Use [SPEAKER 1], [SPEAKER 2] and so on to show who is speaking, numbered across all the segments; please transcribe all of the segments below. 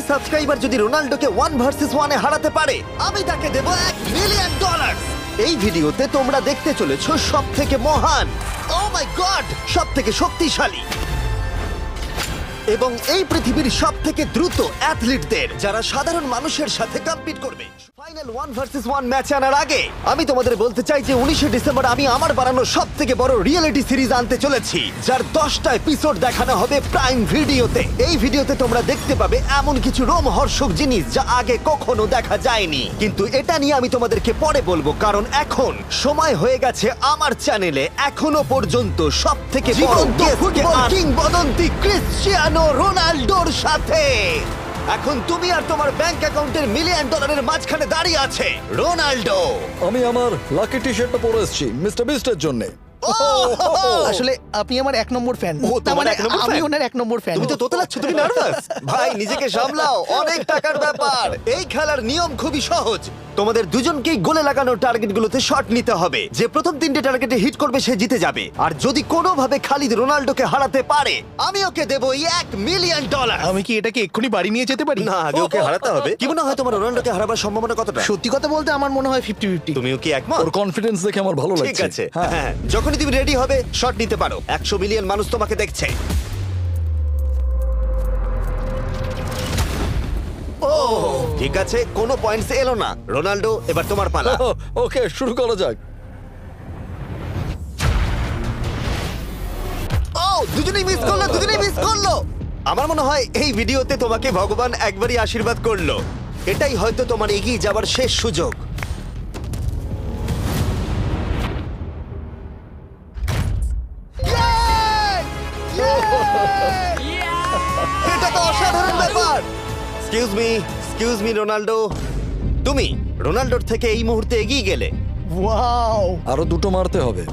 [SPEAKER 1] Subscriber যদি রোনাল্ডোকে 1 versus 1 এ হারাতে পারে, আমি তাকে দেব $1 মিলিয়ন। এই ভিডিওতে তোমরা দেখতে চলেছো সবথেকে মহান, ও মাই গড, সবথেকে শক্তিশালী এবং এই পৃথিবীর সবথেকে দ্রুত অ্যাথলিটদের, যারা সাধারণ মানুষের সাথে কম্পিট করবে। ফাইনাল 1 ভার্সেস 1 ম্যাচ আনার আগে আমি তোমাদের বলতে চাই যে 19শে ডিসেম্বর আমি আমার বানানো সবথেকে বড় রিয়েলিটি সিরিজ আনতে চলেছি, যার 10টা এপিসোড দেখানো হবে প্রাইম ভিডিওতে। এই ভিডিওতে তোমরা দেখতে পাবে এমন কিছু রোমহর্ষক জিনিস যা আগে কখনো দেখা যায়নি, কিন্তু এটা নিয়ে আমি তোমাদেরকে পরে বলবো, কারণ এখন সময় হয়ে গেছে আমার চ্যানেলে এখনো পর্যন্ত সবথেকে বড় ফুটবল কিংবদন্তি ক্রিশ্চিয়ানো রোনাল্ডোর সাথে। এখন তুমি আর তোমার ব্যাংক অ্যাকাউন্টের $1 মিলিয়ন মাঝখানে দাঁড়িয়ে আছে রোনাল্ডো।
[SPEAKER 2] আমি আমার লাকি টি শার্টটা পরে এসেছি মিস্টার বিস্টের জন্য।
[SPEAKER 3] আসলে আপনি আমার 1 নম্বর ফ্যান।
[SPEAKER 1] ও, তোমার এক নম্বর
[SPEAKER 3] আমি
[SPEAKER 1] fan?
[SPEAKER 3] ওনার 1 নম্বর ফ্যান।
[SPEAKER 1] তুমি তো তোতলাচ্ছ, তুমি নার্ভাস। ভাই নিজেকে সামলাও, অনেক টাকার ব্যাপার। এই খেলার নিয়ম খুবই সহজ, তোমাদের দুজনকেই গোলে লাগানো টার্গেটগুলোতে শট নিতে হবে। যে প্রথম 3টে টার্গেটে হিট করবে সে জিতে যাবে, আর যদি কোনোভাবে খালিদ রোনাল্ডোকে হারাতে পারে আমি ওকে দেবো $1 মিলিয়ন।
[SPEAKER 3] আমি কি এটাকে এক্ষুনি বাড়ি নিয়ে যেতে পারি?
[SPEAKER 1] না, আগে ওকে হারাতে হবে। কি মনে হয় তোমার রোনাল্ডোকে হারাবার সম্ভাবনা কতটা?
[SPEAKER 3] সত্যি কথা বলতে আমার মনে হয় 50-50।
[SPEAKER 1] তুমিও কি একমত?
[SPEAKER 2] ওর কনফিডেন্স দেখে আমার ভালো লাগছে।
[SPEAKER 1] ঠিক আছে, হ্যাঁ, যখনই তুমি রেডি হবে শট নিতে পারো। 100 মিলিয়ন মানুষ তোমাকে দেখছে। ও ঠিক আছে, কোনো পয়েন্টস এলো না। রোনাল্ডো, এবার তোমার পালা।
[SPEAKER 2] ওকে, শুরু করা যাক।
[SPEAKER 1] ও, দুজনেই মিস করলো, দুজনেই মিস করলো। আমার মনে হয় এই ভিডিওতে তোমাকে ভগবান একবারই আশীর্বাদ করলো। এটাই হয়তো তোমার এগিয়ে যাবার শেষ সুযোগ। এটা তো অসাধারণ ব্যাপার। এক্সকিউজ মি রোনাল্ডো, তুমি রোনাল্ডোর থেকে এই মুহূর্তে এগিয়ে গেলে।
[SPEAKER 3] ওয়াও,
[SPEAKER 2] আরো দুটো মারতে হবে।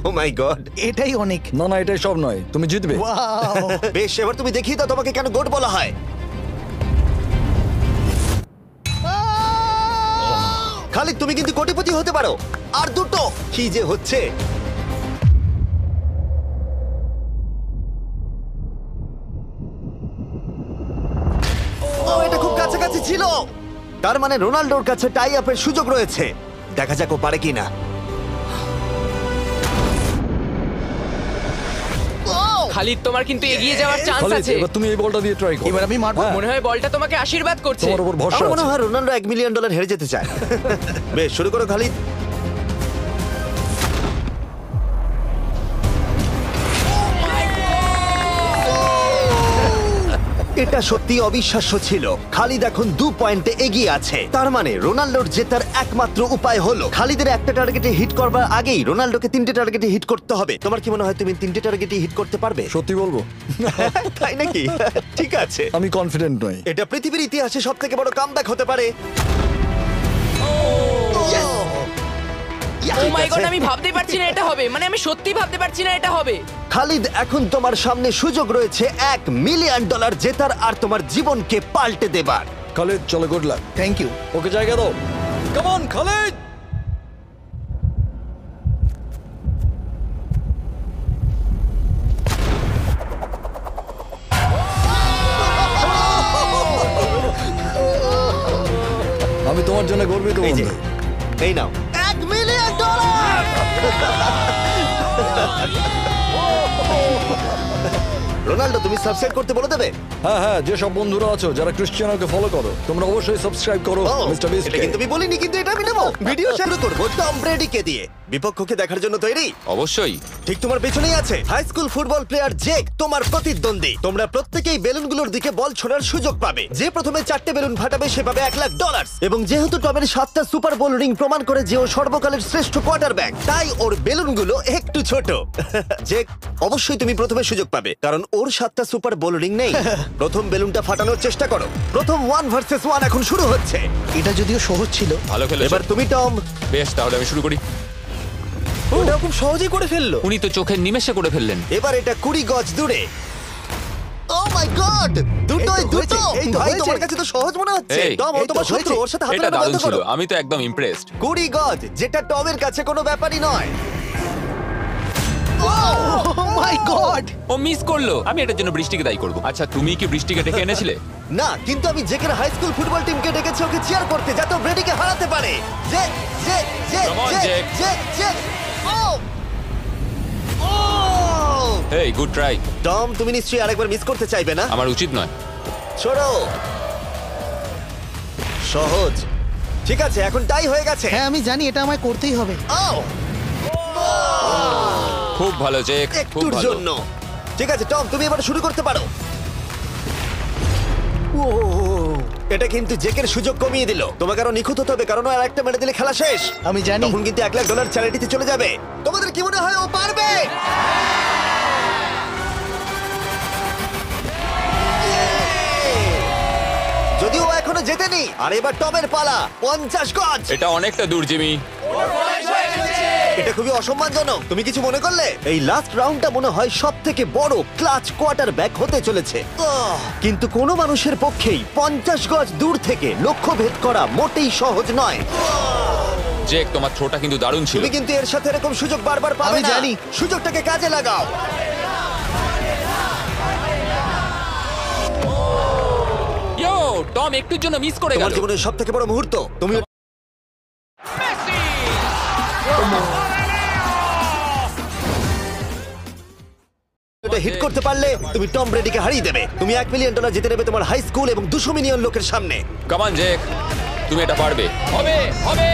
[SPEAKER 1] ও মাই গড,
[SPEAKER 3] এটাই অনেক।
[SPEAKER 2] না না, এটাই সব নয়, তুমি জিতবে।
[SPEAKER 3] ওয়াও,
[SPEAKER 1] বেশ, এবার তুমি দেখিয়ে দাও তোমাকে কেন গোট বলা হয়। খালিদ, তুমি কিন্তু কোটিপতি হতে পারো। আর দুটো, কি যে হচ্ছে। ও, এটা খুব কাছাকাছি ছিল। তার মানে রোনাল্ডোর কাছে টাই আপের সুযোগ রয়েছে। দেখা যাক ও পারে কিনা।
[SPEAKER 4] খালিদ, তোমার কিন্তু এগিয়ে যাওয়ার চান্স
[SPEAKER 2] খালিদ,
[SPEAKER 4] আছে।
[SPEAKER 2] এবার তুমি এই বলটা দিয়ে ট্রাই করো।
[SPEAKER 3] এবার আমি মারবো।
[SPEAKER 2] হ্যাঁ,
[SPEAKER 4] মনে হয় বলটা তোমাকে আশীর্বাদ করছে।
[SPEAKER 2] তোমার উপর ভরসা
[SPEAKER 1] আমার মনে
[SPEAKER 2] আছে।
[SPEAKER 1] হয় রোনাল্ডো $1 মিলিয়ন হেরে যেতে চায়। বেশ, শুরু করো খালিদ। এটা সত্যি অবিশ্বাস্য ছিল। খালিদ এখন 2 পয়েন্টে এগিয়ে আছে। তার মানে রোনাল্ডোর জেতার একমাত্র উপায় হলো খালিদের একটা টার্গেটে হিট করবার আগেই রোনাল্ডোকে 3টে টার্গেটে হিট করতে হবে। তোমার কি মনে হয় তুমি 3টে টার্গেটে হিট করতে পারবে?
[SPEAKER 2] সত্যি বলবো,
[SPEAKER 1] তাই নাকি? ঠিক আছে,
[SPEAKER 2] আমি কনফিডেন্ট নই।
[SPEAKER 1] এটা পৃথিবীর ইতিহাসে সবথেকে বড় কামব্যাক হতে পারে।
[SPEAKER 4] ও মাই গড, আমি ভাবতে পারছি না এটা হবে। মানে আমি সত্যি ভাবতে পারছি না এটা হবে।
[SPEAKER 1] খালিদ, এখন তোমার সামনে সুযোগ রয়েছে $1 মিলিয়ন জেতার আর তোমার জীবনকে পাল্টে দেবার।
[SPEAKER 2] খালিদ, চলো, good luck.
[SPEAKER 3] Thank you.
[SPEAKER 2] Okay জায়গা দাও। Come on Khalid. আমি তোমার জন্য গর্বিত
[SPEAKER 1] এই যে,
[SPEAKER 2] বন্ধু।
[SPEAKER 1] এই নাও $1 মিলিয়ন। রোনাল্ডো, তুমি সাবস্ক্রাইব করতে বলে দেবে?
[SPEAKER 2] হ্যাঁ হ্যাঁ, যে সব বন্ধুরা আছো যারা ক্রিশ্চিয়ানোকে ফলো করো, তোমরা অবশ্যই সাবস্ক্রাইব করো
[SPEAKER 1] ও,
[SPEAKER 2] মিস্টার বিস্ট।
[SPEAKER 1] এটা কিন্তু আমি বলিনি, কিন্তু এটা আমি নেবো। ভিডিও শুরু করবো টম ব্রেডিকে দিয়ে। বিপক্ষকে দেখার জন্য তৈরি?
[SPEAKER 5] অবশ্যই।
[SPEAKER 1] ঠিক তোমার পেছনেই আছে high school football player Jake, তোমার প্রতিদ্বন্দ্বী। তোমরা প্রত্যেকেই বেলুনগুলোর দিকে বল ছোড়ার সুযোগ পাবে। যে প্রথমে 4টে বেলুন ফাটাবে সে পাবে $1,00,000। এবং যেহেতু টমের 7টা সুপার বোল রিং প্রমাণ করে যে ও সর্বকালের শ্রেষ্ঠ কোয়ার্টারব্যাক, তাই ওর বেলুনগুলো একটু ছোট। জেক, অবশ্যই তুমি প্রথমে সুযোগ পাবে, কারণ ওর 7টা সুপার বোল রিং নেই। প্রথম বেলুনটা ফাটানোর চেষ্টা করো। প্রথম 1 ভার্সেস 1 এখন শুরু হচ্ছে।
[SPEAKER 3] এটা যদিও সহজ ছিল।
[SPEAKER 5] ভালো খেলেছো।
[SPEAKER 1] এবার তুমি টম।
[SPEAKER 5] বেশ, তাহলে আমি শুরু করি।
[SPEAKER 1] ওটা খুব সহজেই করে ফেললো।
[SPEAKER 5] উনি তো চোখের নিমেষে করে ফেললেন।
[SPEAKER 1] এবার এটা 20 গজ দূরে। ও মাই গড, দুটোই
[SPEAKER 3] এই তো হয়েছে,
[SPEAKER 1] দুটো।
[SPEAKER 3] এই তো
[SPEAKER 1] ভাই,
[SPEAKER 3] হয়েছে।
[SPEAKER 1] তোমার কাছে তো সহজ মনে হচ্ছে।
[SPEAKER 5] এই,
[SPEAKER 1] টম, ও
[SPEAKER 3] এই তো
[SPEAKER 1] তোমার শত্রু,
[SPEAKER 3] হয়েছে।
[SPEAKER 1] ওর সাথে হাত
[SPEAKER 5] এটা
[SPEAKER 1] মেলানো
[SPEAKER 5] দারুণ
[SPEAKER 1] বন্ধ
[SPEAKER 5] ছিল,
[SPEAKER 1] করো।
[SPEAKER 5] আমি তো একদম ইমপ্রেসড।
[SPEAKER 1] 20 গজ, যেটা টমের কাছে কোনো ব্যাপারই নয়। ও
[SPEAKER 3] মাই গড!
[SPEAKER 5] ও মিস করলো। আমি এটার জন্য বৃষ্টিকে দায়ী করব। আচ্ছা, তুমি কি বৃষ্টিকে ডেকে এনেছিলে?
[SPEAKER 1] না, কিন্তু আমি জেকের হাই স্কুল ফুটবল টিমকে ডেকেছি ওকে চিয়ার করতে যাতে ও ব্রেডিকে হারাতে পারে। যে যে যে
[SPEAKER 5] Come on,
[SPEAKER 1] যে
[SPEAKER 5] Jake.
[SPEAKER 1] যে যে ও ও
[SPEAKER 5] হেই, গুড ট্রাই।
[SPEAKER 1] টম, তুমি নিশ্চয়ই আরেকবার মিস করতে চাইবে না?
[SPEAKER 5] আমার উচিত নয়।
[SPEAKER 1] ছোড়ো। সহজ। ঠিক আছে, এখন টাই হয়ে গেছে।
[SPEAKER 3] হ্যাঁ আমি জানি এটা আমায় করতেই হবে।
[SPEAKER 1] ও
[SPEAKER 5] খুব ভালো জেক, খুব
[SPEAKER 1] একটুর
[SPEAKER 5] ভালো।
[SPEAKER 1] জন্য। ঠিক আছে টম, তুমি এবার শুরু করতে পারো। ও, এটা কিন্তু জেকের সুযোগ কমিয়ে দিল। তোমাকে আরো নিখুঁত হতে হবে, কারণ ও আর একটা মেরে দিলে খেলা শেষ।
[SPEAKER 3] আমি জানি।
[SPEAKER 1] তখন কিন্তু $1,00,000 চ্যারিটিতে চলে যাবে। তোমাদের কি মনে হয় ও পারবে? যদিও ও এখনো জেতেনি। আর এবার টমের পালা, 50 গজ।
[SPEAKER 5] এটা অনেকটা দূর, জিমি।
[SPEAKER 1] এটা খুবই অসম্মানজনক। তুমি কিছু মনে করলে? এই লাস্ট রাউন্ডটা মনে হয় সব থেকে বড় ক্লাচ কোয়ার্টার ব্যাক হতে চলেছে। কিন্তু কোনো মানুষের পক্ষেই 50 গজ দূর থেকে লক্ষ্য ভেদ করা মোটেই সহজ নয়।
[SPEAKER 5] জেক, তোমার থ্রোটা কিন্তু দারুণ ছিল।
[SPEAKER 1] তুমি কিন্তু এর সাথে এরকম সুযোগ বারবার পাবে
[SPEAKER 3] আমি
[SPEAKER 1] না।
[SPEAKER 3] জানি।
[SPEAKER 1] সুযোগটাকে কাজে লাগাও।
[SPEAKER 5] ইয়ো, টম একটুর জন্য মিস করে
[SPEAKER 1] তোমার
[SPEAKER 5] গেল।
[SPEAKER 1] জীবনের সব থেকে বড় মুহূর্ত। তুমি এটা হিট করতে পারলে তুমি টম ব্রেডিকে হারিয়ে দেবে। তুমি $1 মিলিয়ন জিতে নেবে তোমার হাই স্কুল এবং 200 মিলিয়ন লোকের সামনে।
[SPEAKER 5] কাম অন জেক, তুমি এটা পারবে। হবে, হবে।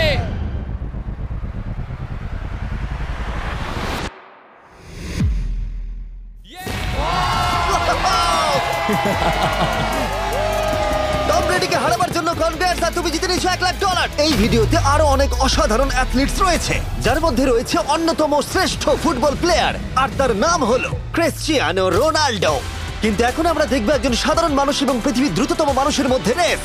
[SPEAKER 1] টম ব্রেডিকে হারাবার জন্য কনগ্রেটস, আর তুমি জিতে নিয়েছো $1,00,000। এই ভিডিওতে আরো অনেক অসাধারণ অ্যাথলিটস রয়েছে, যার মধ্যে রয়েছে অন্যতম শ্রেষ্ঠ ফুটবল প্লেয়ার, আর তার নাম হলো ক্রিশ্চিয়ানো রোনাল্ডো। কিন্তু এখন আমরা দেখব একজন সাধারণ মানুষ এবং পৃথিবীর দ্রুততম মানুষের মধ্যে রেস।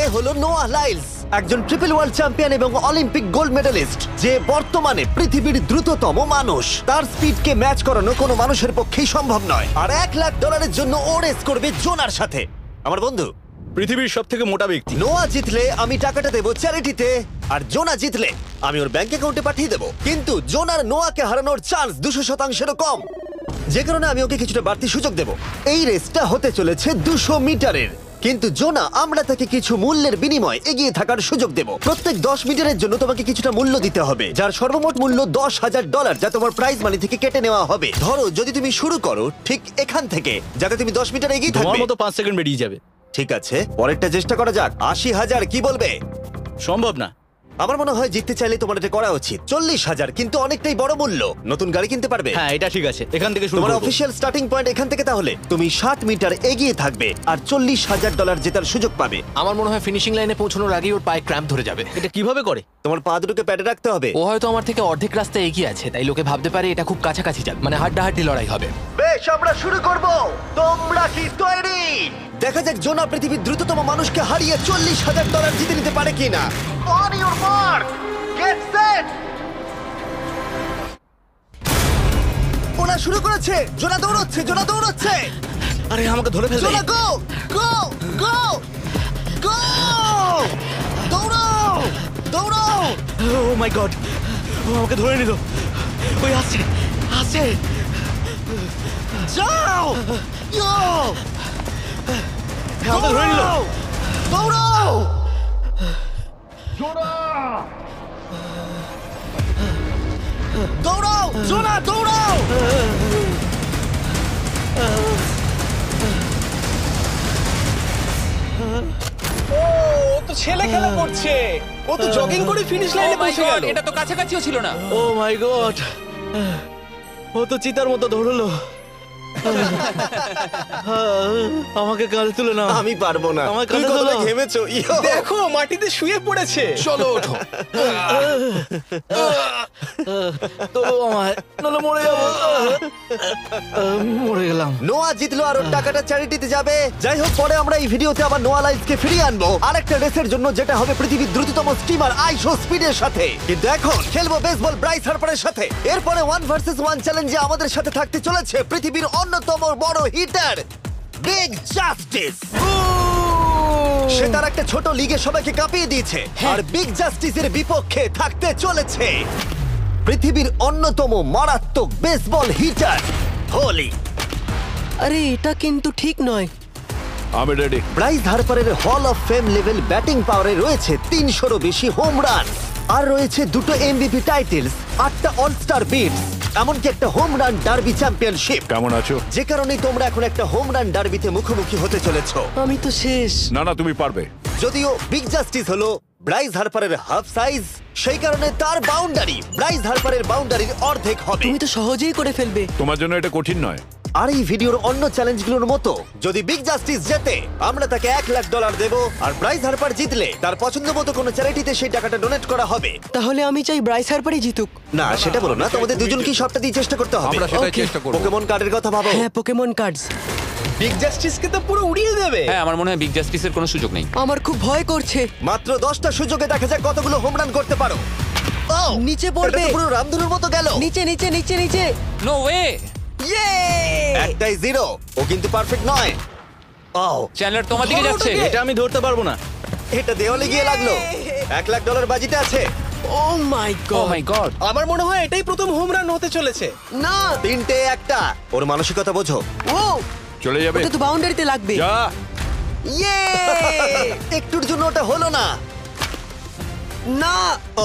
[SPEAKER 1] এ হলো নোয়াহ লাইলস, একজন ট্রিপল ওয়ার্ল্ড চ্যাম্পিয়ন এবং অলিম্পিক গোল্ড মেডালিস্ট, যে বর্তমানে পৃথিবীর দ্রুততম মানুষ। তার স্পিডকে ম্যাচ করানো কোনো মানুষের পক্ষেই সম্ভব নয়। আর $1,00,000 জন্য ও রেস করবে জোনার সাথে, আমার বন্ধু।
[SPEAKER 2] পৃথিবীর সব থেকে মোটা ব্যক্তি।
[SPEAKER 1] নোয়া জিতলে আমি টাকাটা দেবো চ্যারিটিতে, আর জোনা জিতলে আমি ওর ব্যাংক অ্যাকাউন্টে পাঠিয়ে দেবো। কিন্তু জোনার নোয়াকে হারানোর চান্স 200%-এরও কম, যে কারণে আমি ওকে কিছুটা বাড়তি সুযোগ দেবো। এই রেসটা হতে চলেছে 200 মিটারের, কিন্তু জোনা, আমরা তাকে কিছু মূল্যের বিনিময়ে এগিয়ে থাকার সুযোগ দেব। প্রত্যেক 10 মিটারের জন্য তোমাকে কিছুটা মূল্য দিতে হবে, যার সর্বমোট মূল্য $10,000, যা তোমার প্রাইজ মানি থেকে কেটে নেওয়া হবে। ধরো যদি তুমি শুরু করো ঠিক এখান থেকে, যাতে তুমি 10 মিটার এগিয়ে
[SPEAKER 2] তোমার
[SPEAKER 1] থাকবে।
[SPEAKER 2] মতো 5 সেকেন্ড বেরিয়ে যাবে।
[SPEAKER 1] ঠিক আছে, পরেরটা চেষ্টা করা যাক। 80,000, কি বলবে?
[SPEAKER 2] সম্ভব না।
[SPEAKER 1] আমার মনে হয় জিততে চাইলে তোমার এটা করা উচিত। 40,000 কিন্তু অনেকটাই বড় মূল্য। নতুন গাড়ি কিনতে পারবে।
[SPEAKER 2] হ্যাঁ, এটা ঠিক আছে। এখান থেকে শুরু
[SPEAKER 1] তোমার
[SPEAKER 2] করব।
[SPEAKER 1] অফিসিয়াল স্টার্টিং পয়েন্ট এখান থেকে। তাহলে তুমি 60 মিটার এগিয়ে থাকবে আর $40,000 জেতার সুযোগ পাবে।
[SPEAKER 6] আমার মনে হয় ফিনিশিং লাইনে পৌঁছানোর আগেই ওর পায়ে ক্র্যাম্প ধরে যাবে।
[SPEAKER 2] এটা কিভাবে করে?
[SPEAKER 1] তোমার পা দুটোকে প্যাডে রাখতে হবে।
[SPEAKER 6] ও হয়তো আমার থেকে অর্ধেক রাস্তা এগিয়ে আছে, তাই লোকে ভাবতে পারে এটা খুব কাছাকাছি যাবে, মানে হাড্ডাহাড্ডি লড়াই হবে।
[SPEAKER 1] বেশ, আমরা শুরু করব। তোমরা কি তৈরি? দেখা যাক জোনা পৃথিবীর দ্রুততম মানুষকে হারিয়ে $40,000 জিতে নিতে পারে কিনা। On your mark, get set. ওরা শুরু করেছে। জোনা দৌড়চ্ছে, জোনা দৌড়চ্ছে।
[SPEAKER 2] আরে আমাকে ধরে ফেলবে।
[SPEAKER 1] জোনা গো গো গো গো! দৌড়াও দৌড়াও!
[SPEAKER 2] ও মাই গড, ও আমাকে ধরে নিল। ওই আসছে, আসছে।
[SPEAKER 1] যাও! ইয়ো!
[SPEAKER 2] আমাকে ধরে নিল।
[SPEAKER 1] দৌড়াও! দৌড়াও! জোনা দৌড়াও!
[SPEAKER 3] ও তো ছেলে খেলা করছে। ও তো জগিং করে ফিনিশ লাইনে
[SPEAKER 5] Oh my
[SPEAKER 3] পৌঁছে
[SPEAKER 5] God,
[SPEAKER 3] গেল।
[SPEAKER 5] এটা তো কাছাকাছিও ছিল না।
[SPEAKER 2] ও মাই গড, ও তো চিতার মতো দৌড়লো। আমাকে কাঁধে তুলে নাও।
[SPEAKER 1] আমি পারবো না।
[SPEAKER 2] আমার
[SPEAKER 1] তুমি
[SPEAKER 2] কাঁধে
[SPEAKER 1] কতটা
[SPEAKER 2] তোলো।
[SPEAKER 1] ঘেমেছো। ইয়ো!
[SPEAKER 3] দেখো মাটিতে শুয়ে পড়েছে।
[SPEAKER 6] চলো ওঠো।
[SPEAKER 2] তোলো আমায়, নলে মরে যাবো। মরে গেলাম।
[SPEAKER 1] নোয়া জিতলো আর ওর টাকাটা চ্যারিটিতে যাবে। যাই হোক, পরে আমরা এই ভিডিওতে আবার নোয়া লাইফকে ফিরিয়ে আনবো আরেকটা রেসের জন্য, যেটা হবে পৃথিবীর দ্রুততম স্টিমার আইশো স্পিডের সাথে। কিন্তু এখন খেলবো বেসবল ব্রাইস হার্পারের সাথে। এরপরে 1 ভার্সেস 1 চ্যালেঞ্জে আমাদের সাথে থাকতে চলেছে পৃথিবীর অন্যতম বড় হিটার বিগ জাস্টিস। সে তার একটা ছোট লিগে সবাইকে কাঁপিয়ে দিয়েছে, আর বিগ জাস্টিসের বিপক্ষে থাকতে চলেছে পৃথিবীর অন্যতম মারাত্মক বেসবল হিটার হোলি।
[SPEAKER 7] আরে এটা কিন্তু ঠিক নয়।
[SPEAKER 2] আমি ready.
[SPEAKER 1] Bryce হার্পারের hall of fame level batting পাওয়ারে রয়েছে 300-রও বেশি হোম রান, আর রয়েছে 2টো এমভিপি টাইটেলস, 8টা অলস্টার বিটস, এমনকি একটা হোম রান ডার্বি চ্যাম্পিয়নশিপ।
[SPEAKER 2] কেমন আছো?
[SPEAKER 1] যে কারণে তোমরা এখন একটা হোম রান ডার্বিতে মুখোমুখি হতে চলেছো।
[SPEAKER 7] আমি তো শেষ।
[SPEAKER 2] না না, তুমি পারবে।
[SPEAKER 1] যদিও বিগ জাস্টিস হলো ব্রাইস হার্পারের হাফ সাইজ, সেই কারণে তার বাউন্ডারি ব্রাইস হার্পারের বাউন্ডারির অর্ধেক হবে।
[SPEAKER 7] তুমি তো সহজেই করে ফেলবে।
[SPEAKER 2] তোমার জন্য এটা কঠিন নয়।
[SPEAKER 1] আর এই ভিডিওর অন্য চ্যালেঞ্জগুলোর মতো যদি বিগ জাস্টিস জেতে আমরা তাকে $1,00,000 দেব, আর ব্রাইস হার্পার জিতলে তার পছন্দ মতো কোনো চ্যারিটিতে সেই টাকাটা ডোনেট করা হবে।
[SPEAKER 7] তাহলে আমি চাই ব্রাইস হার্পারই জিতুক।
[SPEAKER 1] না সেটা বলো না, তোমাদের দুজনকেই সবটা দিয়ে চেষ্টা করতে হবে।
[SPEAKER 2] আমরা সেটাই
[SPEAKER 7] Okay.
[SPEAKER 2] চেষ্টা করব।
[SPEAKER 1] পোকেমন কার্ডের কথা ভাবো।
[SPEAKER 7] হ্যাঁ, পোকেমন কার্ডস।
[SPEAKER 3] বিগ জাস্টিসকে তো পুরো উড়িয়ে দেবে।
[SPEAKER 5] হ্যাঁ আমার মনে হয় বিগ জাস্টিসের কোনো সুযোগ নেই।
[SPEAKER 7] আমার খুব ভয় করছে।
[SPEAKER 1] মাত্র 10টা সুযোগে দেখা যাক কতগুলো হোম রান করতে পারো। Oh!
[SPEAKER 7] নিচে পড়বে।
[SPEAKER 1] এটা তো পুরো রামধনুর মতো গেল।
[SPEAKER 7] নিচে নিচে নিচে নিচে।
[SPEAKER 5] No way.
[SPEAKER 7] ইয়ে!
[SPEAKER 1] একটাই জিরো, ও কিন্তু পারফেক্ট নয়। ও
[SPEAKER 5] চ্যানেলার তোমার দিকে যাচ্ছে।
[SPEAKER 3] এটা আমি ধরতে পারবো না।
[SPEAKER 1] এটা দেওয়ালে গিয়ে লাগলো। $1,00,000 বাজিতে আছে।
[SPEAKER 7] ও মাই
[SPEAKER 5] ও
[SPEAKER 7] গড।
[SPEAKER 5] মাই গড।
[SPEAKER 3] আমার মনে হয় এটাই প্রথম হোম রান হতে চলেছে।
[SPEAKER 7] না।
[SPEAKER 1] 3টে একটা। ওর মানসিকতা বোঝো।
[SPEAKER 7] ও,
[SPEAKER 2] চলে যাবে।
[SPEAKER 7] ওটা তো বাউন্ডারিতে লাগবে।
[SPEAKER 2] যা।
[SPEAKER 7] ইয়ে!
[SPEAKER 1] একটুর জন্য ওটা হলো না।
[SPEAKER 7] না।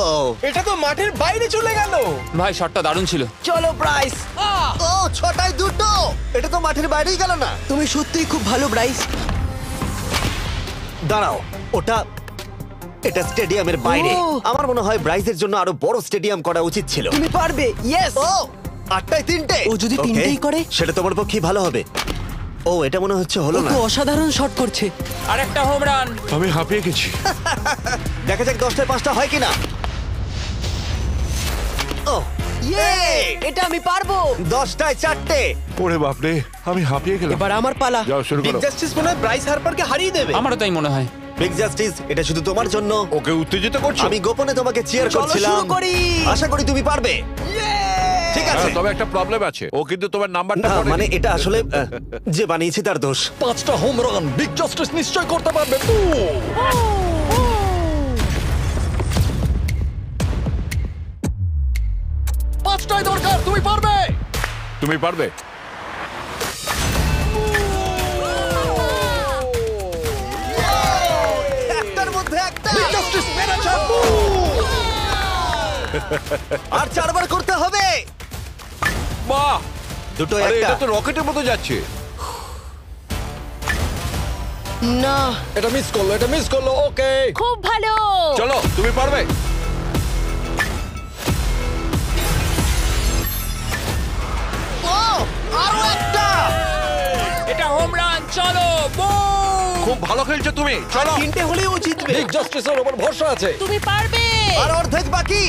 [SPEAKER 1] ও
[SPEAKER 3] এটা তো মাঠের বাইরে চলে গেল।
[SPEAKER 5] ভাই শটটা দারুণ ছিল।
[SPEAKER 7] চলো ব্রাইস।
[SPEAKER 1] ও 6টায় 2টো। এটা তো মাঠের বাইরেই গেল না।
[SPEAKER 7] তুমি সত্যিই খুব ভালো ব্রাইস।
[SPEAKER 1] দাঁড়াও, এটা স্টেডিয়ামের বাইরে।
[SPEAKER 7] ও।
[SPEAKER 1] আমার মনে হয় ব্রাইজের জন্য আরো বড় স্টেডিয়াম করা উচিত ছিল।
[SPEAKER 7] তুমি পারবে। ইয়েস।
[SPEAKER 1] ও 8টায় 3টে।
[SPEAKER 7] ও যদি
[SPEAKER 1] Okay,
[SPEAKER 7] তিনটেই করে?
[SPEAKER 1] সেটা তোমার পক্ষে ভালো হবে। ও এটা মনে হচ্ছে হলো
[SPEAKER 7] ও
[SPEAKER 1] না।
[SPEAKER 7] তো অসাধারণ শট করছে।
[SPEAKER 5] আর একটা হোম রান।
[SPEAKER 2] আমি হাঁপিয়ে গেছি।
[SPEAKER 1] দেখা যাক 10টায় 5টা হয় কিনা। ও
[SPEAKER 7] ইয়ে! এটা আমি পারবো।
[SPEAKER 1] 10টায় 4টে।
[SPEAKER 2] ওরে বাপরে, আমি হাঁপিয়ে গেলাম।
[SPEAKER 7] এবার আমার পালা।
[SPEAKER 2] যাও শুরু
[SPEAKER 3] বিগ
[SPEAKER 2] করো।
[SPEAKER 3] জাস্টিস মনে হয় ব্রাইস হারপারকে হারিয়ে দেবে।
[SPEAKER 5] আমারও তাই মনে হয়।
[SPEAKER 1] বিগ জাস্টিস, এটা শুধু তোমার জন্য।
[SPEAKER 2] ওকে উত্তেজিত করছো?
[SPEAKER 1] আমি গোপনে তোমাকে চিয়ার
[SPEAKER 7] চলো
[SPEAKER 1] করছিলাম।
[SPEAKER 7] শুরু করি।
[SPEAKER 1] আশা করি তুমি পারবে। ঠিক আছে।
[SPEAKER 2] হ্যাঁ, তবে একটা প্রবলেম আছে, ও কিন্তু তোমার নাম্বারটা
[SPEAKER 1] না,
[SPEAKER 2] পড়েনি।
[SPEAKER 1] মানে এটা আসলে যে বানিয়েছে তার দোষ।
[SPEAKER 2] 5টা হোম রান বিগ জাস্টিস নিশ্চয় করতে পারবে। 5টাই দরকার, তুমি পারবে। তুমি পারবে।
[SPEAKER 1] একটার মধ্যে একটা।
[SPEAKER 2] বিগ জাস্টিস মেরেছে।
[SPEAKER 1] আর 4বার করতে হবে।
[SPEAKER 2] বাহ,
[SPEAKER 1] দুটো
[SPEAKER 2] আরে
[SPEAKER 1] একটা।
[SPEAKER 2] এটা তো রকেটের মতো যাচ্ছে।
[SPEAKER 7] না।
[SPEAKER 2] এটা মিস করলো। ওকে,
[SPEAKER 4] খুব ভালো।
[SPEAKER 2] চলো তুমি পারবে।
[SPEAKER 1] ও আরো একটা।
[SPEAKER 5] এটা হোম রান। চলো boom!
[SPEAKER 2] খুব ভালো খেলছো তুমি, চলো।
[SPEAKER 3] 3টে হলেও ও জিতবে।
[SPEAKER 2] বিগ জাস্টিসের উপর ভরসা আছে।
[SPEAKER 4] তুমি পারবে।
[SPEAKER 1] আর অর্ধেক বাকি।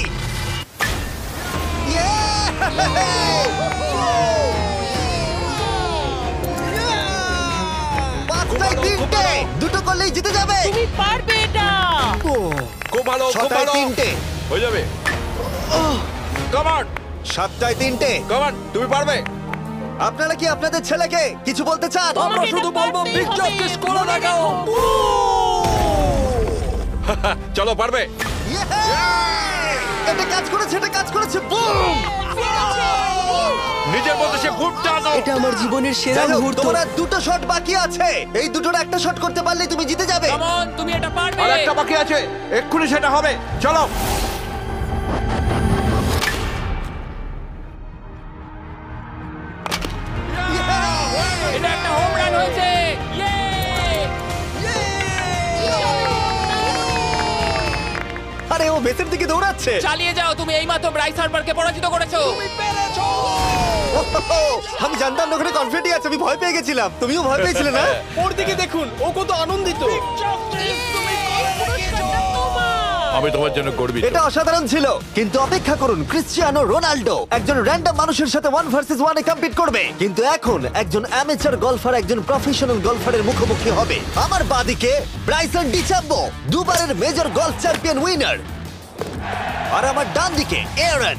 [SPEAKER 1] পাঁচটায় 3টে। দুটো করলেই জিতে যাবে।
[SPEAKER 4] তুমি পারবে এটা।
[SPEAKER 2] খুব ভালো, খুব
[SPEAKER 1] 6টায়
[SPEAKER 2] ভালো।
[SPEAKER 1] 3টে।
[SPEAKER 2] হয়ে যাবে। কাম অন,
[SPEAKER 1] 7টায় 3টে।
[SPEAKER 2] কাম অন, তুমি পারবে।
[SPEAKER 1] আপনারা কি আপনাদের ছেলেকে কিছু বলতে চান?
[SPEAKER 2] আমরা শুধু বলবো বিগ জাস্টিস করে দেখাও। চলো পারবে।
[SPEAKER 1] এটা কাজ করেছে, এটা কাজ করেছে। বুম!
[SPEAKER 2] নিজের মতো সে খুব টানো।
[SPEAKER 7] এটা আমার জীবনের সেরা
[SPEAKER 1] যাই হোক,
[SPEAKER 7] মুহূর্ত।
[SPEAKER 1] তোমার আর 2টো শট বাকি আছে। এই দুটোর একটা শট করতে পারলে তুমি জিতে যাবে।
[SPEAKER 5] Come on, তুমি এটা পারবে।
[SPEAKER 2] আর একটা বাকি আছে, এক্ষুনি সেটা হবে। চলো।
[SPEAKER 5] এটা একটা হোম রান হয়েছে। Yay!
[SPEAKER 1] আরে ও বেসের দিকে দৌড়াচ্ছে।
[SPEAKER 5] চালিয়ে যাও, তুমি এইমাত্র ব্রাইস হার্পারকে পরাজিত করেছো।
[SPEAKER 1] ওহো, আমি জানতাম না ওখানে কনফিডেন্ট আছে। আমি ভয় পেয়ে গেছিলাম। তুমিও ভয় পেয়েছিলে না?
[SPEAKER 3] ওর দিকে দেখুন, ও কত আনন্দিত।
[SPEAKER 2] আমি তোমার জন্য গর্বিত।
[SPEAKER 1] এটা অসাধারণ ছিল, কিন্তু অপেক্ষা করুন, ক্রিশ্চিয়ানো রোনাল্ডো একজন র্যান্ডম মানুষের সাথে 1 ভার্সেস 1 এ কম্পিট করবে, কিন্তু এখন একজন অ্যামেচার গলফার একজন প্রফেশনাল গলফারের মুখোমুখি হবে। আমার বাদিকে ব্রাইসন ডিচাম্বো, দুবারের মেজর গলফ চ্যাম্পিয়ন উইনার, আর আমার ডান দিকে এরন।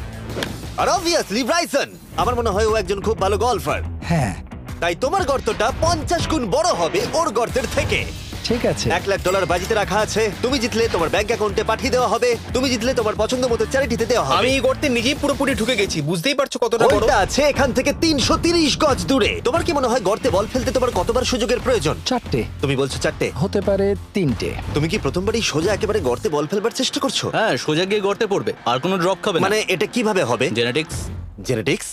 [SPEAKER 1] আর অবভিয়াসলি ব্রাইসন, আমার মনে হয় ও একজন খুব ভালো গলফার।
[SPEAKER 8] হ্যাঁ
[SPEAKER 1] তাই তোমার গর্তটা 50 গুণ বড় হবে ওর গর্তের থেকে।
[SPEAKER 2] ঠিক আছে।
[SPEAKER 1] $1,00,000 বাজিতে রাখা আছে। তুমি জিতলে তোমার ব্যাংক অ্যাকাউন্টে পাঠিয়ে দেওয়া হবে, তুমি জিতলে তোমার পছন্দ মতো চ্যারিটিতে দেওয়া হবে।
[SPEAKER 3] আমি এই গর্তে নিজেই পুরোপুরি ঢুকে গেছি, বুঝতেই পারছো কতটা বড়।
[SPEAKER 1] হোলটা আছে এখান থেকে 330 গজ দূরে। তোমার কি মনে হয় গর্তে বল ফেলতে তোমার কতবার সুযোগের প্রয়োজন?
[SPEAKER 2] 4টে
[SPEAKER 1] তুমি বলছো 4টে?
[SPEAKER 2] হতে পারে 3টে।
[SPEAKER 1] তুমি কি প্রথমবারই সোজা একেবারে গর্তে বল ফেলবার চেষ্টা করছো?
[SPEAKER 8] হ্যাঁ, সোজা গিয়ে গর্তে পড়বে আর কোনো ড্রপ খাবে না।
[SPEAKER 1] মানে এটা কিভাবে হবে?
[SPEAKER 8] জেনেটিক্স।
[SPEAKER 1] জেনেটিক্স?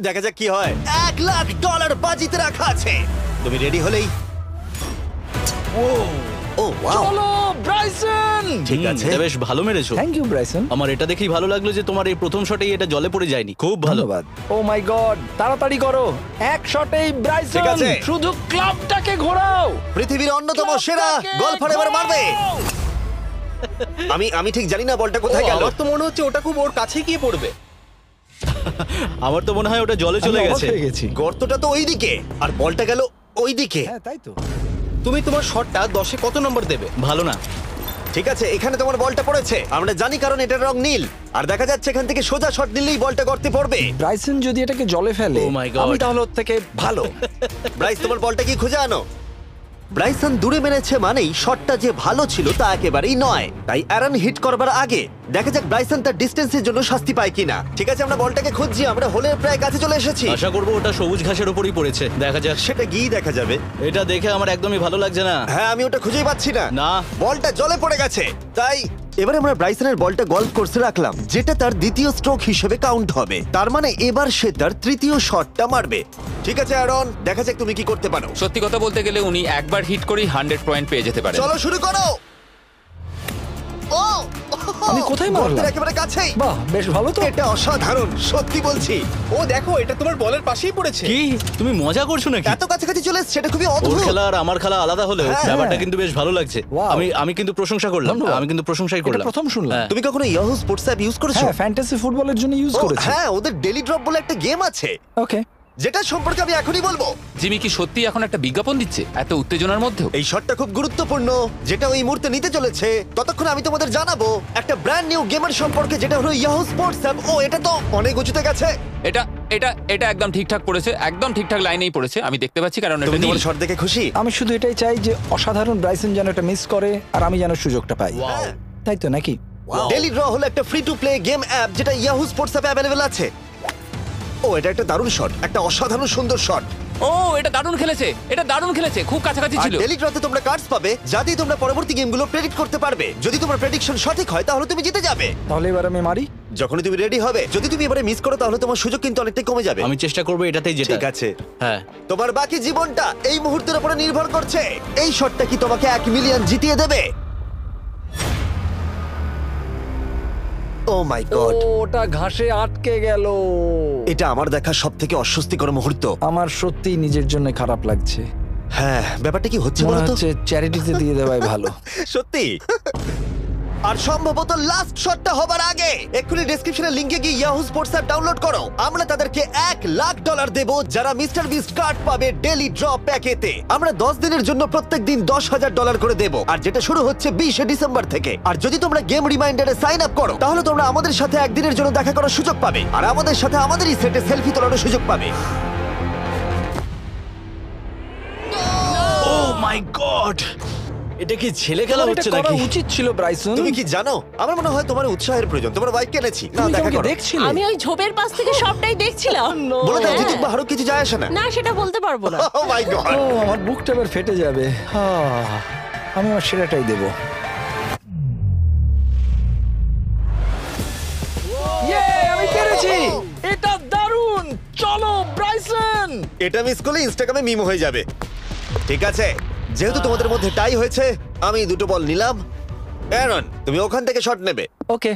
[SPEAKER 1] দেখা যাক কি হয়। $1,00,000 বাজিতে রাখা আছে। তুমি রেডি হলেই ও ওয়াও,
[SPEAKER 2] চলো ব্রাইসন।
[SPEAKER 1] ঠিক আছে।
[SPEAKER 8] এটা বেশ ভালো মেরেছো।
[SPEAKER 2] Thank you Bryson.
[SPEAKER 8] আমার এটা দেখেই ভালো লাগলো যে তোমার এই প্রথম শটেই এটা জলে পড়ে যায়নি। খুব ভালো।
[SPEAKER 2] ধন্যবাদ। ও মাই গড, তাড়াতাড়ি করো, এক শটেই ব্রাইসন।
[SPEAKER 1] ঠিক আছে।
[SPEAKER 2] শুধু ক্লাবটাকে ঘোরাও।
[SPEAKER 1] পৃথিবীর অন্যতম সেরা গলফার এবার মারবে। আমি ঠিক জানি না বলটা কোথায় গেল।
[SPEAKER 3] আমার তো মনে হচ্ছে ওটা খুব ওর কাছে গিয়ে পড়বে।
[SPEAKER 8] আমার তো মনে হয় ওটা জলে চলে
[SPEAKER 2] আমি অবাক
[SPEAKER 8] গেছে।
[SPEAKER 2] হয়ে গেছি।
[SPEAKER 1] গর্তটা তো ওইদিকে আর বলটা গেল ওইদিকে।
[SPEAKER 2] হ্যাঁ তাই তো।
[SPEAKER 3] তুমি তোমার শটটা 10-এ কত নম্বর দেবে?
[SPEAKER 8] ভালো না।
[SPEAKER 1] ঠিক আছে, এখানে তোমার বলটা পড়েছে। আমরা জানি কারণ এটার রং নীল। আর দেখা যাচ্ছে এখান থেকে সোজা শট নিলেই বলটা গর্তে পড়বে।
[SPEAKER 2] ব্রাইসন যদি এটাকে জলে ফেলে,
[SPEAKER 8] Oh my God.
[SPEAKER 2] আমি তাহলে ওর থেকে ভালো।
[SPEAKER 1] ব্রাইস, তোমার বলটা কি খুঁজে আনো। ব্রাইসন দূরে মেরেছে মানেই শটটা যে ভালো ছিল তা একেবারেই নয়। তাই অ্যারন হিট করবার আগে দেখা যাক ব্রাইসন তার ডিস্টেন্সের জন্য শাস্তি পায় কিনা। ঠিক আছে, আমরা বলটাকে খুঁজছি। আমরা হোলের প্রায় কাছে চলে এসেছি।
[SPEAKER 8] আশা করবো ওটা সবুজ ঘাসের উপরই পড়েছে। দেখা যাক।
[SPEAKER 1] সেটা গিয়ে দেখা যাবে।
[SPEAKER 8] এটা দেখে আমার একদমই ভালো লাগছে না।
[SPEAKER 1] হ্যাঁ, আমি ওটা খুঁজেই পাচ্ছি না।
[SPEAKER 8] না।
[SPEAKER 1] বলটা জলে পড়ে গেছে। তাই এবারে আমরা ব্রাইসনের বলটা গলফ কোর্সে রাখলাম, যেটা তার দ্বিতীয় স্ট্রোক হিসেবে কাউন্ট হবে। তার মানে এবার সে তার তৃতীয় শটটা মারবে। ঠিক আছে অ্যারন, দেখা যাক তুমি কি করতে পারো।
[SPEAKER 5] সত্যি কথা বলতে গেলে উনি একবার হিট করেই 100 পয়েন্ট পেয়ে যেতে পারেন।
[SPEAKER 1] চলো শুরু করো। ও
[SPEAKER 2] আমি কোথায় মারলাম?
[SPEAKER 1] গর্তের একেবারে কাছেই।
[SPEAKER 2] বাহ, বেশ ভালো তো।
[SPEAKER 1] এটা অসাধারণ, সত্যি বলছি।
[SPEAKER 3] ও দেখো, এটা তোমার বলের পাশেই পড়েছে।
[SPEAKER 8] কি তুমি মজা করছো নাকি?
[SPEAKER 1] এত কাছাকাছি চলে এসেছে, এটা খুবই
[SPEAKER 8] ওর
[SPEAKER 1] অদ্ভুত।
[SPEAKER 8] খেলা আর আমার খেলা আলাদা হলেও
[SPEAKER 1] হ্যাঁ,
[SPEAKER 8] ব্যাপারটা কিন্তু বেশ ভালো লাগছে।
[SPEAKER 2] Wow.
[SPEAKER 8] আমি কিন্তু প্রশংসা করলাম।
[SPEAKER 2] ধন্যবাদ।
[SPEAKER 8] আমি কিন্তু প্রশংসাই
[SPEAKER 2] এটা
[SPEAKER 8] করলাম।
[SPEAKER 2] প্রথম শুনলাম।
[SPEAKER 8] হ্যাঁ।
[SPEAKER 1] তুমি কখনো ইয়াহু স্পোর্টস অ্যাপ ইউজ করেছো?
[SPEAKER 2] হ্যাঁ, ফ্যান্টাসি ফুটবলের জন্য ইউজ
[SPEAKER 1] ও,
[SPEAKER 2] করেছি।
[SPEAKER 1] হ্যাঁ, ওদের ডেলি ড্রপ বলে একটা গেম আছে,
[SPEAKER 2] ওকে।
[SPEAKER 1] যেটা সম্পর্কে আমি এখনই বলবো।
[SPEAKER 5] জিমি কি সত্যি এখন একটা বিজ্ঞাপন দিচ্ছে এত উত্তেজনার মধ্যেও?
[SPEAKER 1] এই শটটা খুব গুরুত্বপূর্ণ, যেটা ওই মুহূর্তে নিতে চলেছে। ততক্ষণ আমি তোমাদের জানাবো একটা ব্র্যান্ড নিউ গেমের সম্পর্কে, যেটা হলো ইয়াহু স্পোর্টস অ্যাপ। ও, এটা তো অনেক উঁচুতে গেছে।
[SPEAKER 5] এটা এটা এটা একদম ঠিকঠাক পড়েছে, একদম ঠিকঠাক লাইনেই পড়েছে। আমি দেখতে পাচ্ছি কারণ
[SPEAKER 1] তুমি
[SPEAKER 5] এটা নীল।
[SPEAKER 1] তোমার শট দেখে খুশি?
[SPEAKER 2] আমি শুধু এটাই চাই যে অসাধারণ ব্রাইসন যেন এটা মিস করে আর আমি যেন সুযোগটা পাই।
[SPEAKER 1] হ্যাঁ।
[SPEAKER 2] তাই তো নাকি?
[SPEAKER 1] ডেলি ড্র হলো একটা free to play game app, যেটা ইয়াহু স্পোর্টস অ্যাপে অ্যাভেলেবল আছে। ও, এটা একটা দারুণ শট, একটা অসাধারণ সুন্দর শট।
[SPEAKER 5] ও এটা দারুণ খেলেছে, এটা দারুণ খেলেছে, খুব কাছাকাছি
[SPEAKER 1] আর
[SPEAKER 5] ছিল।
[SPEAKER 1] ডেলি ড্রতে তোমরা কার্ডস পাবে, যা দিয়ে তোমরা পরবর্তী গেমগুলো প্রেডিক্ট করতে পারবে। যদি তোমার প্রেডিকশন সঠিক হয় তাহলে তুমি জিতে যাবে।
[SPEAKER 2] তাহলে এবার আমি মারি।
[SPEAKER 1] যখনই তুমি রেডি হবে, যদি তুমি এবারে মিস করো তাহলে তোমার সুযোগ কিন্তু অনেকটাই কমে যাবে।
[SPEAKER 8] আমি চেষ্টা করবো এটাতেই যেটা।
[SPEAKER 1] ঠিক আছে,
[SPEAKER 8] হ্যাঁ।
[SPEAKER 1] তোমার বাকি জীবনটা এই মুহূর্তের উপরে নির্ভর করছে। এই শটটা কি তোমাকে 1 মিলিয়ন জিতিয়ে দেবে? ও মাই গড,
[SPEAKER 2] ওটা ঘাসে আটকে গেল।
[SPEAKER 1] এটা আমার দেখা সবথেকে অস্বস্তিকর মুহূর্ত।
[SPEAKER 2] আমার সত্যি নিজের জন্য খারাপ লাগছে।
[SPEAKER 1] হ্যাঁ, ব্যাপারটা কি হচ্ছে
[SPEAKER 2] মনে
[SPEAKER 1] বলো তো?
[SPEAKER 2] হচ্ছে চ্যারিটিতে দিয়ে দেওয়াই ভালো।
[SPEAKER 1] সত্যি। আর সম্ভবত লাস্ট শটটা হবার আগে এক্ষুনি ডেসক্রিপশনের লিংকে গিয়ে ইয়াহু স্পোর্টস অ্যাপ ডাউনলোড করো। আমরা তাদেরকে $1,00,000 দেব যারা মিস্টার বিস্ট কার্ড পাবে ডেলি ড্র প্যাকেতে। আমরা 10 দিনের জন্য প্রত্যেক দিন $10,000 করে দেব, আর যেটা শুরু হচ্ছে 20 ডিসেম্বর থেকে। আর যদি তোমরা গেম রিমাইন্ডারে সাইন আপ করো তাহলে তোমরা আমাদের সাথে একদিনের জন্য দেখা করার সুযোগ পাবে, আর আমাদের সাথে আমাদেরই সেটে সেলফি তোলার সুযোগ পাবে।
[SPEAKER 8] ও মাই গড, এটা কি ছেলে খেলা
[SPEAKER 2] তোমার এটা
[SPEAKER 8] হচ্ছে
[SPEAKER 2] করা
[SPEAKER 8] নাকি?
[SPEAKER 2] উচিত ছিল ব্রাইসন।
[SPEAKER 1] তুমি কি জানো, আমার মনে হয় তোমার উৎসাহের প্রয়োজন। তোমার বাইক কিনেছি, না
[SPEAKER 2] তুমি কি
[SPEAKER 1] দেখা
[SPEAKER 2] আমাকে
[SPEAKER 1] করো।
[SPEAKER 2] দেখছিলে?
[SPEAKER 9] আমি ওই ঝোপের পাশ থেকে সবটাই দেখছিলাম।
[SPEAKER 1] বলে দাও
[SPEAKER 9] হ্যাঁ।
[SPEAKER 1] জিতুক বা হারুক, কিছু যায় আসে না।
[SPEAKER 9] না, সেটা বলতে পারবো না।
[SPEAKER 1] ও মাই গড,
[SPEAKER 2] ও, আমার বুকটা এবার ফেটে যাবে। আমি আমার সেরাটাই দেব। আমি পেরেছি। এটা দারুণ। চলো ব্রাইসন।
[SPEAKER 1] এটা মিস করলে ইনস্টাগ্রামে মিম হয়ে যাবে। ঠিক আছে, যেহেতু তোমাদের মধ্যে টাই হয়েছে, আমি 2টো বল নিলাম। অ্যারন, তুমি ওখান থেকে শট নেবে।
[SPEAKER 2] ওকে।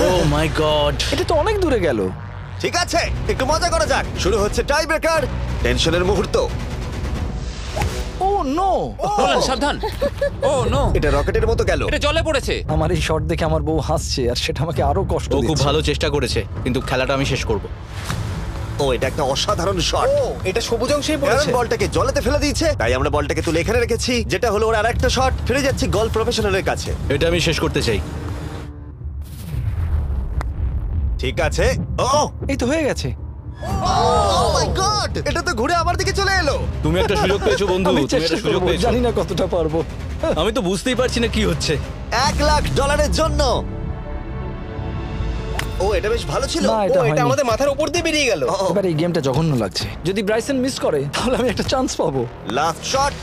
[SPEAKER 8] ও মাই গড,
[SPEAKER 2] এটা তো অনেক দূরে গেল।
[SPEAKER 1] ঠিক আছে, একটু মজা করা যাক। শুরু হচ্ছে টাই ব্রেকার, টেনশনের মুহূর্ত।
[SPEAKER 2] ও নো।
[SPEAKER 5] নোলান সাবধান। ও নো,
[SPEAKER 1] এটা রকেটের মতো গেল।
[SPEAKER 5] এটা জলে পড়েছে।
[SPEAKER 2] আমার এই শট দেখে আমার বউ হাসছে আর সেটা আমাকে আরো কষ্ট
[SPEAKER 8] ও খুব
[SPEAKER 2] দিচ্ছে।
[SPEAKER 8] ভালো চেষ্টা করেছে, কিন্তু খেলাটা আমি শেষ করব।
[SPEAKER 1] ও, এটা একটা অসাধারণ শট।
[SPEAKER 3] ও, এটা সবুজ অংশেই
[SPEAKER 1] অ্যারন
[SPEAKER 3] পড়েছে।
[SPEAKER 1] বলটাকে জলেতে ফেলে দিয়েছে, তাই আমরা বলটাকে তুলে এখানে রেখেছি, যেটা হলো ওর আরেকটা শট। ফিরে যাচ্ছি গলফ প্রফেশনালের কাছে।
[SPEAKER 8] এটা আমি শেষ করতে চাই।
[SPEAKER 1] ঠিক আছে। ও
[SPEAKER 2] এই তো হয়ে গেছে।
[SPEAKER 1] মাই মাই গড, এটা তো ঘুরে আমার দিকে চলে এলো।
[SPEAKER 8] তুমি একটা সুযোগ পেয়েছো বন্ধু,
[SPEAKER 2] আমি
[SPEAKER 8] তুমি
[SPEAKER 2] চেষ্টা
[SPEAKER 8] একটা সুযোগ
[SPEAKER 2] করবো,
[SPEAKER 8] পেয়েছো।
[SPEAKER 2] জানি না কতটা পারবো।
[SPEAKER 8] আমি তো বুঝতেই পারছি না কি হচ্ছে।
[SPEAKER 1] $1,00,000 জন্য। ও, এটা বেশ ভালো ছিল।
[SPEAKER 2] না,
[SPEAKER 3] ও
[SPEAKER 2] এটা
[SPEAKER 3] এটা
[SPEAKER 2] হয়নি।
[SPEAKER 3] আমাদের মাথার উপর দিয়ে বেরিয়ে গেল।
[SPEAKER 1] ও,
[SPEAKER 2] এবার এই গেমটা জঘন্য লাগছে। যদি ব্রাইসন মিস করে তাহলে আমি একটা চান্স পাবো।
[SPEAKER 1] Last shot.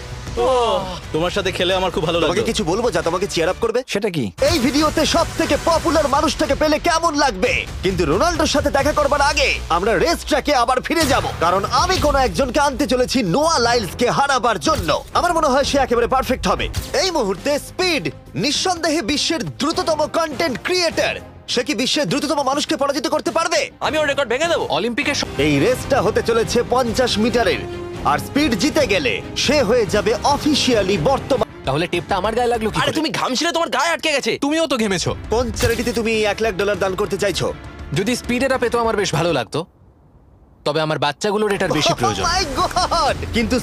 [SPEAKER 8] তোমার সাথে খেলে আমার খুব ভালো
[SPEAKER 1] তোমাকে
[SPEAKER 8] লাগলো।
[SPEAKER 1] কিছু বলবো যা তোমাকে চিয়ার আপ করবে?
[SPEAKER 2] সেটা কি?
[SPEAKER 1] এই ভিডিওতে সব থেকে পপুলার মানুষটাকে পেলে কেমন লাগবে? কিন্তু রোনাল্ডোর সাথে দেখা করবার আগে আমরা রেস ট্র্যাকে আবার ফিরে যাব, কারণ আমি কোন একজনকে আনতে চলেছি নোয়া লাইলসকে হারাবার জন্য। আমার মনে হয় সে একেবারে পারফেক্ট হবে। এই মুহূর্তে স্পিড নিঃসন্দেহে বিশ্বের দ্রুততম কন্টেন্ট ক্রিয়েটর। সে কি বিশ্বের দ্রুততম মানুষকে পরাজিত করতে পারবে?
[SPEAKER 6] আমি ওর রেকর্ড ভেঙে দেবো। অলিম্পিকের
[SPEAKER 1] এই রেসটা হতে চলেছে 50 মিটারের, আর স্পিড জিতে গেলে সে হয়ে যাবে অফিসিয়ালি বর্তমান।
[SPEAKER 6] তাহলে টেপটা আমার গায়ে লাগলো কি
[SPEAKER 4] আরে
[SPEAKER 6] করে?
[SPEAKER 4] তুমি ঘামছিলে, তোমার গায়ে আটকে গেছে।
[SPEAKER 6] তুমিও তো ঘেমেছো।
[SPEAKER 1] কোন চ্যারিটিতে তুমি $1,00,000 দান করতে চাইছো?
[SPEAKER 6] যদি স্পিডেরা পেতো আমার বেশ ভালো লাগতো, তবে আমার বাচ্চাগুলোর এটার বেশি প্রয়োজন।
[SPEAKER 1] Oh my God! কিন্তু